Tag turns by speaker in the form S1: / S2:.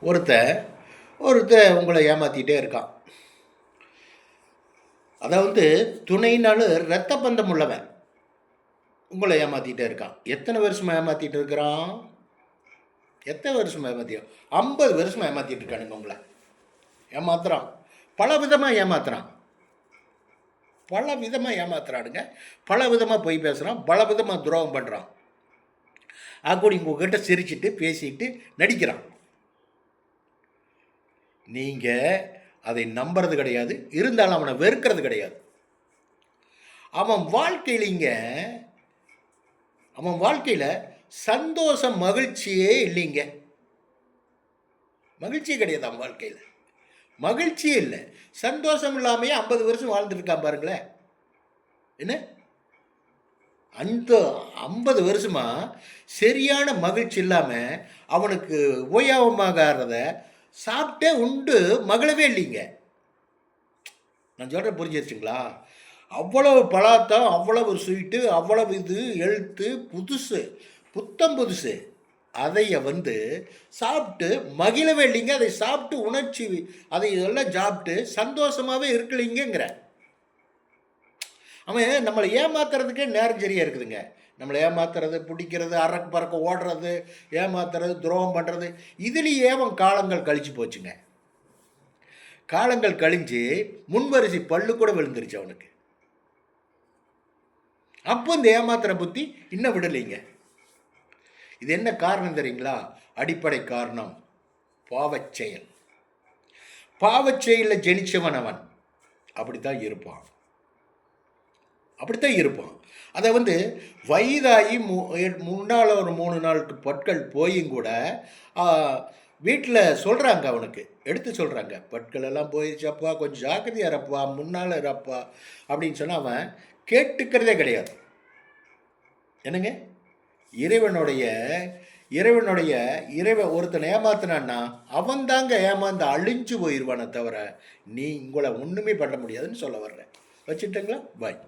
S1: ஒருத்தன் ஒருத்தன் உங்களை ஏமாற்றிட்டே இருக்கான். அதாவது துணைனாலும் இரத்த பந்தம் உள்ளவன் உங்களை ஏமாற்றிட்டே இருக்கான். எத்தனை வருஷமாக ஏமாற்றிட்டு இருக்கிறான்? எத்தனை வருஷமாக ஏமாற்றியும் 50 வருஷமாக ஏமாற்றிட்டு இருக்கானுங்க. உங்களை ஏமாத்துறான், பல விதமாக ஏமாத்துறான், பல விதமாக ஏமாத்துறானுங்க, பல விதமாக பொய் பேசுகிறான், பல விதமாக துரோகம் பண்ணுறான். அப்படி உங்ககிட்ட சிரிச்சுட்டு பேசிட்டு நடிக்கிறான். நீங்கள் அதை நம்புறது கிடையாது, இருந்தாலும் அவனை வெறுக்கிறது கிடையாது. அவன் வாழ்க்கையில் சந்தோஷம் மகிழ்ச்சியே இல்லைங்க. மகிழ்ச்சியே கிடையாது. அவன் வாழ்க்கையில் மகிழ்ச்சியே இல்லை, சந்தோஷம் இல்லாமையே 50 வருஷம் வாழ்ந்துருக்கான் பாருங்களேன். என்ன அந்த 50 வருஷமா சரியான மகிழ்ச்சி இல்லாமல் அவனுக்கு உபயோகமாகாத சாப்பிட்டே உண்டு மகளவே இல்லைங்க. நான் சொல்கிறேன், புரிஞ்சிருச்சுங்களா? அவ்வளவு பலாத்தம், அவ்வளவு ஸ்வீட்டு, அவ்வளவு இது எழுத்து புத்தம் புதுசு அதைய சாப்பிட்டு மகிழவே இல்லைங்க. அதை சாப்பிட்டு உணர்ச்சி அதை இதெல்லாம் சாப்பிட்டு சந்தோஷமாகவே இருக்கலைங்கிற அவன் நம்மளை ஏமாத்துறதுக்கே நேரம் சரியாக இருக்குதுங்க. நம்மளை ஏமாத்துறது, பிடிக்கிறது, அரக்கு பறக்க ஓடுறது, ஏமாத்துறது, துரோகம் பண்ணுறது, இதுலேயே அவன் காலங்கள் கழிச்சு போச்சுங்க. காலங்கள் கழிஞ்சு முன்வரிசை பல்லு கூட விழுந்துருச்சு அவனுக்கு. அப்போ இந்த ஏமாத்துற புத்தி இன்னும் விடலைங்க. இது என்ன காரணம் தெரியுங்களா? அடிப்படை காரணம் பாவச்செயல். பாவச்செயலில் ஜெனிச்சவன் அவன் அப்படித்தான் இருப்பான். அதை வயதாகி முன்னால் ஒரு 3 நாளுக்கு பற்கள் போயும் கூட வீட்டில் சொல்கிறாங்க, அவனுக்கு எடுத்து சொல்கிறாங்க, பற்கள் எல்லாம் போயிடுச்சப்பா, கொஞ்சம் ஜாக்கிரதையாக இருப்பா, முன்னால் இருப்பா அப்படின்னு சொன்னால் அவன் கேட்டுக்கிறதே கிடையாது. என்னங்க, இறைவன் ஒருத்தனை ஏமாத்தினான்னா அவன் தாங்க ஏமாந்து அழிஞ்சு போயிடுவானே தவிர நீ உங்களை ஒன்றுமே பண்ண முடியாதுன்னு சொல்ல வர்றேன். வச்சுட்டங்களா? பாய்.